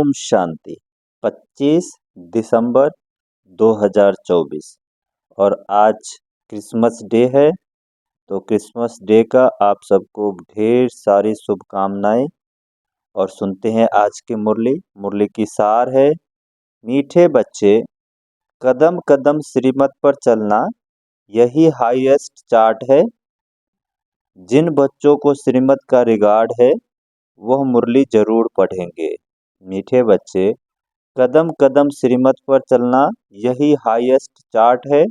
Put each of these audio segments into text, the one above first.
ओम शांति। 25 दिसंबर 2024 और आज Christmas day है। तो क्रिसमस डे का आप सबको ढेर सारी शुभकामनाएं। और सुनते हैं आज की मुरली। मुरली की सार है, मीठे बच्चे कदम कदम श्रीमत पर चलना यही हाईएस्ट चार्ट है। जिन बच्चों को श्रीमत का रिगार्ड है वह मुरली जरूर पढ़ेंगे। मीठे बच्चे कदम कदम श्रीमत पर चलना यही हाईएस्ट चार्ट है।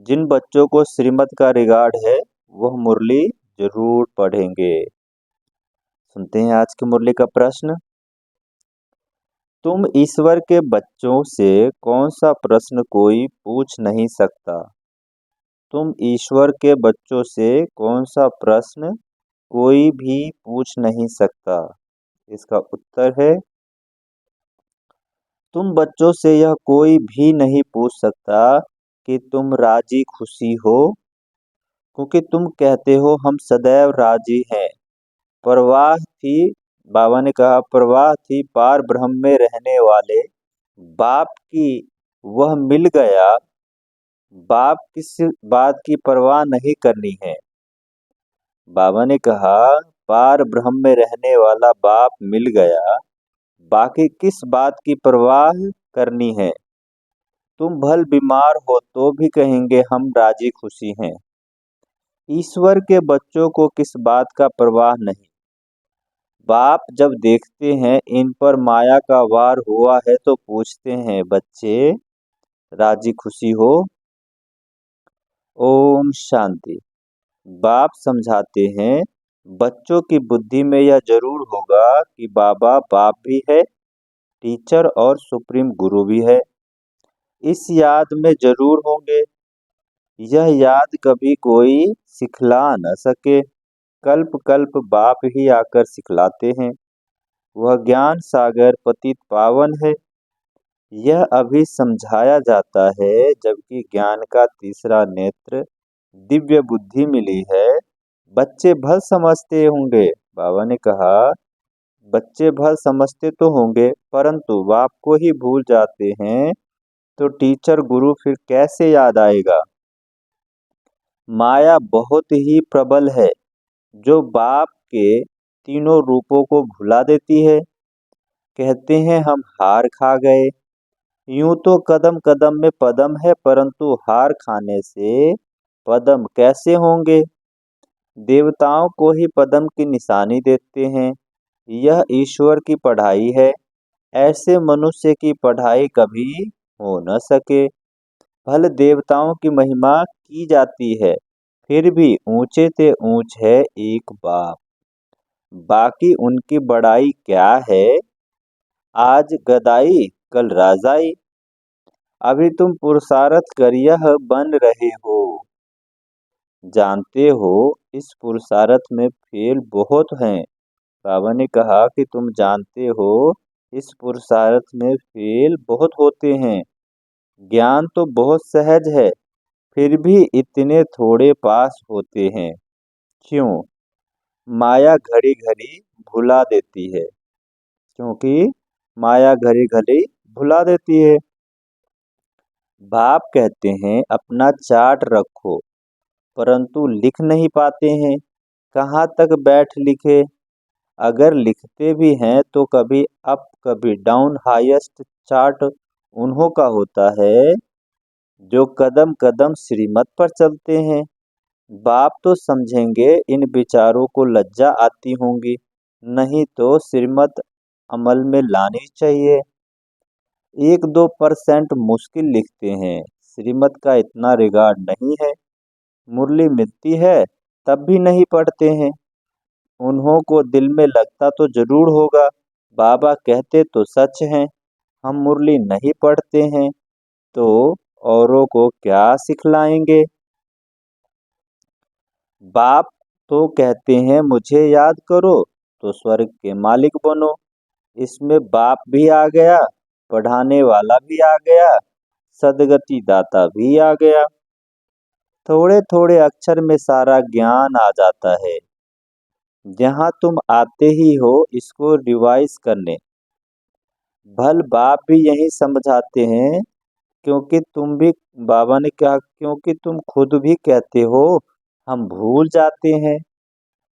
जिन बच्चों को श्रीमत का रिगार्ड है वह मुरली जरूर पढ़ेंगे। सुनते हैं आज की मुरली का प्रश्न। तुम ईश्वर के बच्चों से कौन सा प्रश्न कोई पूछ नहीं सकता? तुम ईश्वर के बच्चों से कौन सा प्रश्न कोई भी पूछ नहीं सकता? इसका उत्तर है, तुम बच्चों से यह कोई भी नहीं पूछ सकता कि तुम राजी खुशी हो, क्योंकि तुम कहते हो हम सदैव राजी हैं। परवाह थी, बाबा ने कहा, परवाह थी पार ब्रह्म में रहने वाले बाप की, वह मिल गया। बाप किस बात की परवाह नहीं करनी है। बाबा ने कहा पार ब्रह्म में रहने वाला बाप मिल गया, बाकी किस बात की परवाह करनी है। तुम भल बीमार हो तो भी कहेंगे हम राजी खुशी हैं। ईश्वर के बच्चों को किस बात का परवाह नहीं। बाप जब देखते हैं इन पर माया का वार हुआ है तो पूछते हैं, बच्चे राजी खुशी हो? ओम शांति। बाप समझाते हैं, बच्चों की बुद्धि में यह जरूर होगा कि बाबा बाप भी है, टीचर और सुप्रीम गुरु भी है। इस याद में जरूर होंगे। यह याद कभी कोई सिखला न सके। कल्प कल्प बाप ही आकर सिखलाते हैं। वह ज्ञान सागर पतित पावन है। यह अभी समझाया जाता है, जबकि ज्ञान का तीसरा नेत्र दिव्य बुद्धि मिली है। बच्चे भल समझते होंगे। बाबा ने कहा बच्चे भल समझते तो होंगे, परंतु बाप को ही भूल जाते हैं, तो टीचर गुरु फिर कैसे याद आएगा। माया बहुत ही प्रबल है, जो बाप के तीनों रूपों को भुला देती है। कहते हैं हम हार खा गए। यूं तो कदम कदम में पदम है, परंतु हार खाने से पदम कैसे होंगे। देवताओं को ही पदम की निशानी देते हैं। यह ईश्वर की पढ़ाई है। ऐसे मनुष्य की पढ़ाई कभी हो न सके। भले देवताओं की महिमा की जाती है, फिर भी ऊंचे से ऊंच है एक बाप। बाकी उनकी बड़ाई क्या है। आज गदाई कल राजाई। अभी तुम पुरुषार्थ कर यह बन रहे हो। जानते हो इस पुरुषार्थ में फेल बहुत हैं। बाबा ने कहा कि तुम जानते हो इस पुरुषार्थ में फेल बहुत होते हैं। ज्ञान तो बहुत सहज है, फिर भी इतने थोड़े पास होते हैं। क्यों? माया घड़ी घड़ी भुला देती है। क्योंकि माया घड़ी घड़ी भुला देती है। बाप कहते हैं अपना चार्ट रखो, परंतु लिख नहीं पाते हैं। कहाँ तक बैठ लिखे। अगर लिखते भी हैं तो कभी अप कभी डाउन। हाईएस्ट चार्ट उन्हों का होता है जो कदम कदम श्रीमत पर चलते हैं। बाप तो समझेंगे इन विचारों को लज्जा आती होंगी, नहीं तो श्रीमत अमल में लानी चाहिए। 1-2% मुश्किल लिखते हैं। श्रीमत का इतना रिगार्ड नहीं है। मुरली मिलती है तब भी नहीं पढ़ते हैं। उन्हों को दिल में लगता तो जरूर होगा, बाबा कहते तो सच हैं, हम मुरली नहीं पढ़ते हैं तो औरों को क्या सिखलाएंगे। बाप तो कहते हैं मुझे याद करो तो स्वर्ग के मालिक बनो। इसमें बाप भी आ गया, पढ़ाने वाला भी आ गया, सदगति दाता भी आ गया। थोड़े थोड़े अक्षर में सारा ज्ञान आ जाता है। जहाँ तुम आते ही हो इसको रिवाइज करने, भल बाप भी यही समझाते हैं, क्योंकि तुम भी बाबा ने कहा, क्योंकि तुम खुद भी कहते हो हम भूल जाते हैं,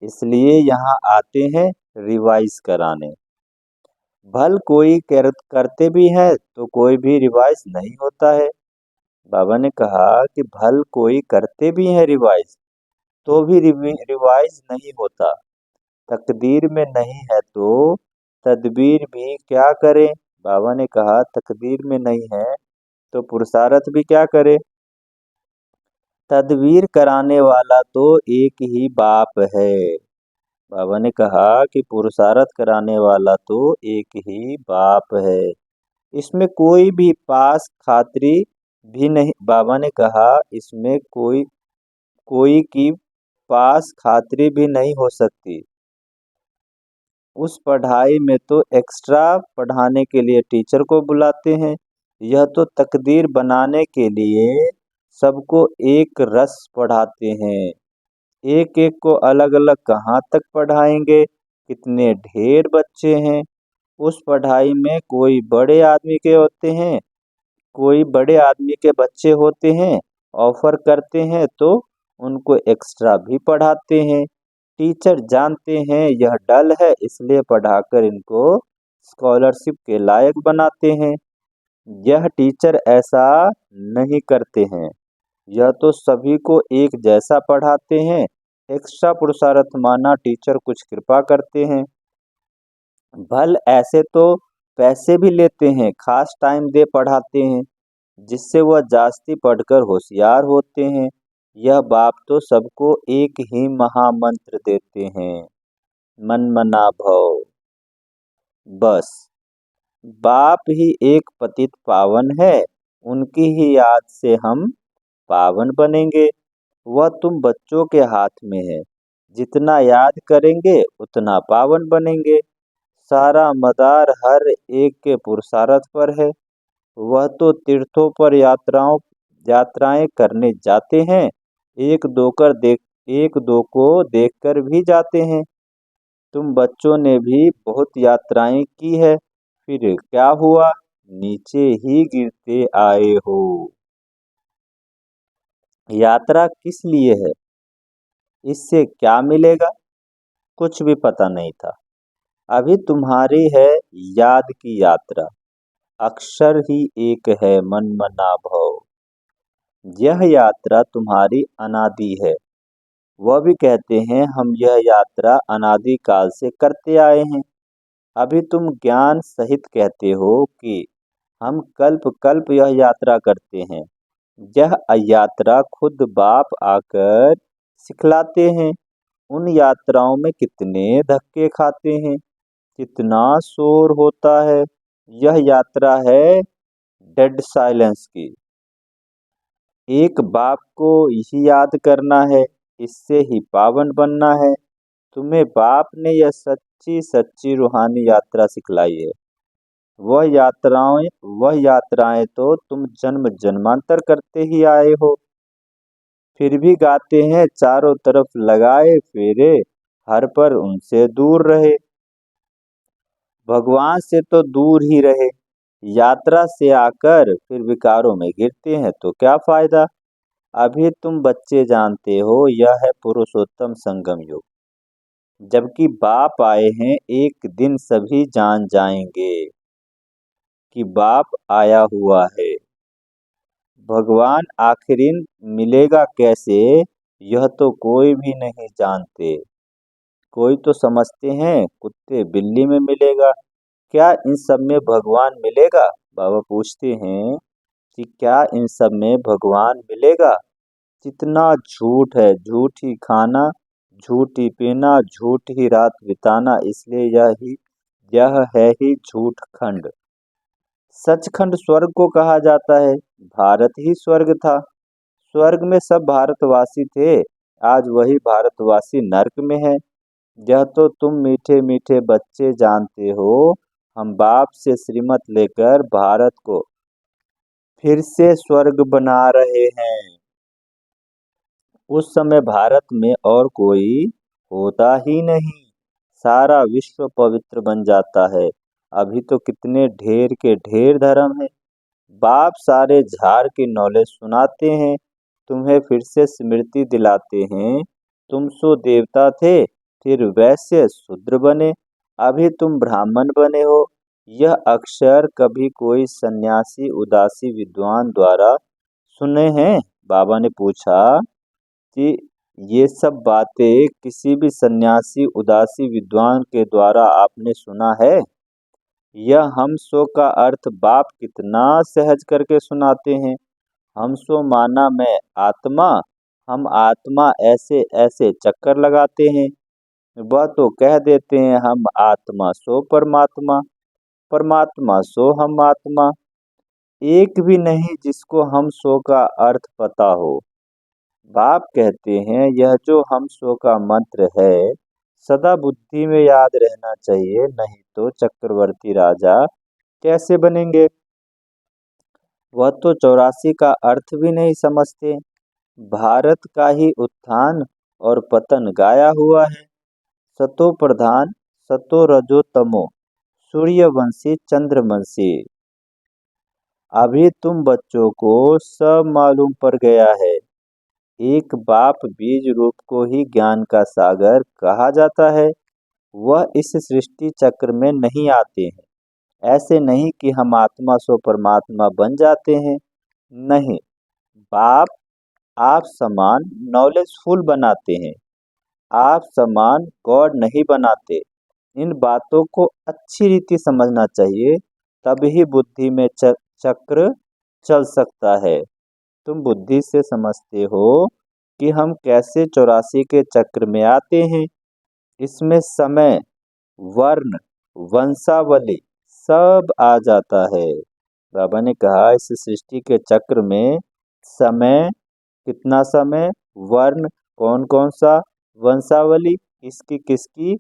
इसलिए यहाँ आते हैं रिवाइज कराने। भल कोई करते भी है तो कोई भी रिवाइज नहीं होता है। बाबा ने कहा कि भल कोई करते भी है रिवाइज तो भी रिवाइज नहीं होता। तकदीर में नहीं है तो तदबीर भी क्या करे। बाबा ने कहा तकदीर में नहीं है तो पुरुषार्थ भी क्या करे। तदबीर कराने वाला तो एक ही बाप है। बाबा ने कहा कि पुरुषार्थ कराने वाला तो एक ही बाप है, इसमें कोई भी पास खातरी भी नहीं। बाबा ने कहा इसमें कोई कोई की पास खातरी भी नहीं हो सकती। उस पढ़ाई में तो एक्स्ट्रा पढ़ाने के लिए टीचर को बुलाते हैं, यह तो तकदीर बनाने के लिए सबको एक रस पढ़ाते हैं। एक एक को अलग अलग कहाँ तक पढ़ाएंगे, कितने ढेर बच्चे हैं। उस पढ़ाई में कोई बड़े आदमी के होते हैं, कोई बड़े आदमी के बच्चे होते हैं, ऑफर करते हैं तो उनको एक्स्ट्रा भी पढ़ाते हैं। टीचर जानते हैं यह डल है, इसलिए पढ़ाकर इनको स्कॉलरशिप के लायक बनाते हैं। यह टीचर ऐसा नहीं करते हैं, यह तो सभी को एक जैसा पढ़ाते हैं। एक्स्ट्रा पुरुषार्थ माना टीचर कुछ कृपा करते हैं। भल ऐसे तो पैसे भी लेते हैं, खास टाइम दे पढ़ाते हैं, जिससे वह जास्ती पढ़कर होशियार होते हैं। यह बाप तो सबको एक ही महामंत्र देते हैं, मन मना भव। बस बाप ही एक पतित पावन है, उनकी ही याद से हम पावन बनेंगे। वह तुम बच्चों के हाथ में है, जितना याद करेंगे उतना पावन बनेंगे। सारा मदार हर एक के पुरुषार्थ पर है। वह तो तीर्थों पर यात्राएं करने जाते हैं, एक दो को देखकर भी जाते हैं। तुम बच्चों ने भी बहुत यात्राएं की है, फिर क्या हुआ, नीचे ही गिरते आए हो। यात्रा किस लिए है, इससे क्या मिलेगा, कुछ भी पता नहीं था। अभी तुम्हारी है याद की यात्रा, अक्षर ही एक है मन मना भव। यह यात्रा तुम्हारी अनादि है। वह भी कहते हैं हम यह यात्रा अनादि काल से करते आए हैं। अभी तुम ज्ञान सहित कहते हो कि हम कल्प कल्प यह यात्रा करते हैं। यह यात्रा खुद बाप आकर सिखलाते हैं। उन यात्राओं में कितने धक्के खाते हैं, कितना शोर होता है। यह यात्रा है डेड साइलेंस की। एक बाप को यही याद करना है, इससे ही पावन बनना है। तुम्हें बाप ने यह सच्ची सच्ची रूहानी यात्रा सिखलाई है। वह यात्राएं तो तुम जन्म जन्मांतर करते ही आए हो। फिर भी गाते हैं चारों तरफ लगाए फेरे, हर पर उनसे दूर रहे। भगवान से तो दूर ही रहे, यात्रा से आकर फिर विकारों में गिरते हैं तो क्या फायदा। अभी तुम बच्चे जानते हो यह है पुरुषोत्तम संगम युग। जबकि बाप आए हैं एक दिन सभी जान जाएंगे कि बाप आया हुआ है। भगवान आखिरीन मिलेगा कैसे, यह तो कोई भी नहीं जानते। कोई तो समझते हैं कुत्ते बिल्ली में मिलेगा, क्या इन सब में भगवान मिलेगा। बाबा पूछते हैं कि क्या इन सब में भगवान मिलेगा। कितना झूठ है, झूठ ही खाना, झूठ ही पीना, झूठ ही रात बिताना, इसलिए यह है ही झूठ खंड। सचखंड स्वर्ग को कहा जाता है, भारत ही स्वर्ग था। स्वर्ग में सब भारतवासी थे, आज वही भारतवासी नर्क में है। यह तो तुम मीठे मीठे बच्चे जानते हो। हम बाप से श्रीमत लेकर भारत को फिर से स्वर्ग बना रहे हैं। उस समय भारत में और कोई होता ही नहीं, सारा विश्व पवित्र बन जाता है। अभी तो कितने ढेर के ढेर धर्म है। बाप सारे झाड़ की नॉलेज सुनाते हैं, तुम्हें फिर से स्मृति दिलाते हैं। तुम सो देवता थे, फिर वैश्य शूद्र बने, अभी तुम ब्राह्मण बने हो। यह अक्षर कभी कोई सन्यासी उदासी विद्वान द्वारा सुने हैं? बाबा ने पूछा कि ये सब बातें किसी भी सन्यासी उदासी विद्वान के द्वारा आपने सुना है? यह हम सो का अर्थ बाप कितना सहज करके सुनाते हैं। हम सो माना मैं आत्मा, हम आत्मा ऐसे ऐसे चक्कर लगाते हैं। वह तो कह देते हैं हम आत्मा सो परमात्मा, परमात्मा सो हम आत्मा। एक भी नहीं जिसको हम सो का अर्थ पता हो। बाप कहते हैं यह जो हम सो का मंत्र है सदा बुद्धि में याद रहना चाहिए, नहीं तो चक्रवर्ती राजा कैसे बनेंगे? वह तो 84 का अर्थ भी नहीं समझते। भारत का ही उत्थान और पतन गाया हुआ है। सतो प्रधान, सतो रजो तमो, सूर्यवंशी चंद्रवंशी। अभी तुम बच्चों को सब मालूम पड़ गया है। एक बाप बीज रूप को ही ज्ञान का सागर कहा जाता है। वह इस सृष्टि चक्र में नहीं आते हैं। ऐसे नहीं कि हम आत्मा सो परमात्मा बन जाते हैं। नहीं, बाप आप समान नॉलेजफुल बनाते हैं। आप समान गॉड नहीं बनाते। इन बातों को अच्छी रीति समझना चाहिए, तभी बुद्धि में चक्र चल सकता है। तुम बुद्धि से समझते हो कि हम कैसे 84 के चक्र में आते हैं। इसमें समय, वर्ण, वंशावली सब आ जाता है। बाबा ने कहा इस सृष्टि के चक्र में समय, कितना समय, वर्ण, कौन कौन सा, वंशावली किसकी किसकी,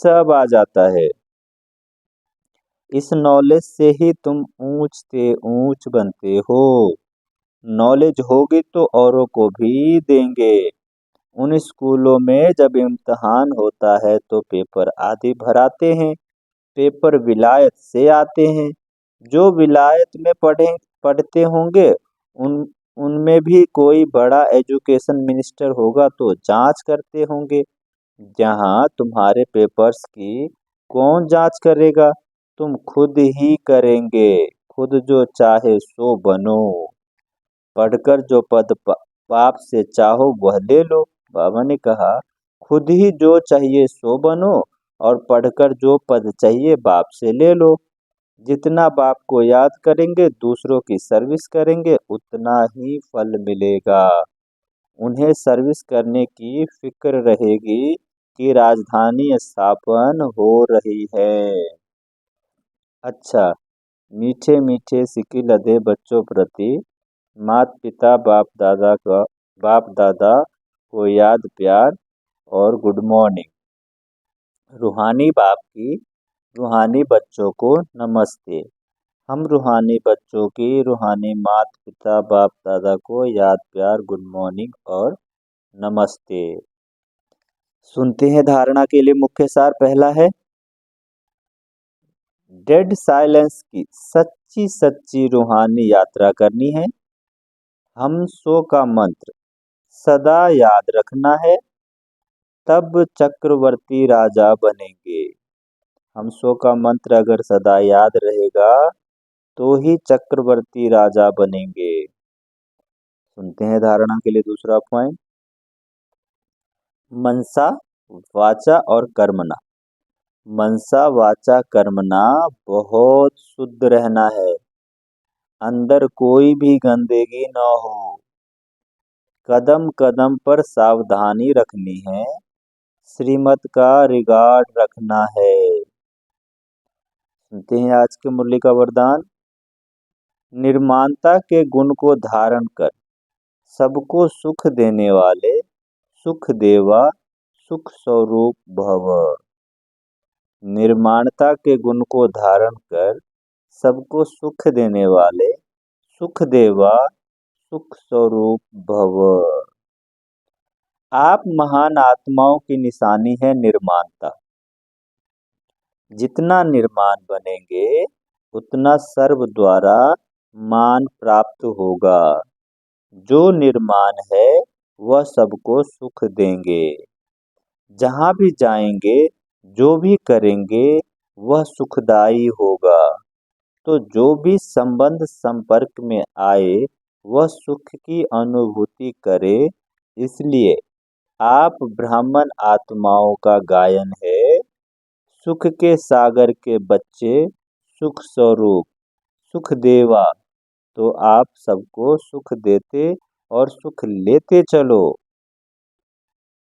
सब आ जाता है। इस नॉलेज से ही तुम ऊंच से ऊंच बनते हो। नॉलेज होगी तो औरों को भी देंगे। उन स्कूलों में जब इम्तहान होता है तो पेपर आदि भराते हैं। पेपर विलायत से आते हैं। जो विलायत में पढ़ते होंगे उन उनमें भी कोई बड़ा एजुकेशन मिनिस्टर होगा तो जांच करते होंगे। यहाँ तुम्हारे पेपर्स की कौन जांच करेगा? तुम खुद ही करेंगे। खुद जो चाहे सो बनो। पढ़कर जो पद बाप से चाहो वह ले लो। बाबा ने कहा खुद ही जो चाहिए सो बनो और पढ़कर जो पद चाहिए बाप से ले लो। जितना बाप को याद करेंगे, दूसरों की सर्विस करेंगे, उतना ही फल मिलेगा। उन्हें सर्विस करने की फिक्र रहेगी कि राजधानी स्थापन हो रही है। अच्छा, मीठे मीठे सिक्के लदे बच्चों प्रति माता पिता बाप दादा को याद प्यार और गुड मॉर्निंग। रूहानी बाप की रूहानी बच्चों को नमस्ते। हम रूहानी बच्चों की रूहानी माता पिता बाप दादा को याद प्यार गुड मॉर्निंग और नमस्ते। सुनते हैं धारणा के लिए मुख्य सार। पहला है डेड साइलेंस की सच्ची सच्ची रूहानी यात्रा करनी है। हम सो का मंत्र सदा याद रखना है, तब चक्रवर्ती राजा बनेंगे। हम सो का मंत्र अगर सदा याद रहेगा तो ही चक्रवर्ती राजा बनेंगे। सुनते हैं धारणा के लिए दूसरा पॉइंट। मनसा वाचा और कर्मणा। मनसा वाचा कर्मणा बहुत शुद्ध रहना है। अंदर कोई भी गंदगी न हो। कदम कदम पर सावधानी रखनी है। श्रीमत का रिगार्ड रखना है। सुनते हैं आज के मुरली का वरदान। निर्माणता के गुण को धारण कर सबको सुख देने वाले सुख देवा सुख स्वरूप भव। निर्माणता के गुण को धारण कर सबको सुख देने वाले सुख देवा सुख स्वरूप भव। आप महान आत्माओं की निशानी है निर्माणता। जितना निर्माण बनेंगे उतना सर्व द्वारा मान प्राप्त होगा। जो निर्माण है वह सबको सुख देंगे। जहाँ भी जाएंगे जो भी करेंगे वह सुखदाई होगा। तो जो भी संबंध संपर्क में आए वह सुख की अनुभूति करे। इसलिए आप ब्राह्मण आत्माओं का गायन है। सुख के सागर के बच्चे सुख स्वरूप सुख देवा। तो आप सबको सुख देते और सुख लेते चलो।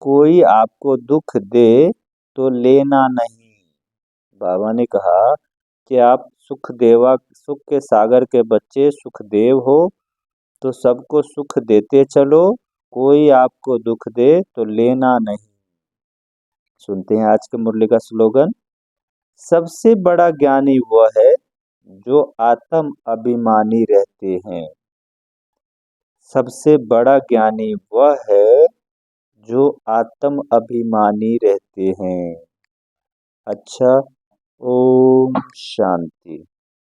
कोई आपको दुख दे तो लेना नहीं। बाबा ने कहा कि आप सुख के सागर के बच्चे सुखदेव हो, तो सबको सुख देते चलो। कोई आपको दुख दे तो लेना नहीं। सुनते हैं आज के मुरली का स्लोगन। सबसे बड़ा ज्ञानी वह है जो आत्म अभिमानी रहते हैं। सबसे बड़ा ज्ञानी वह है जो आत्म अभिमानी रहते हैं। अच्छा, ओम शांति।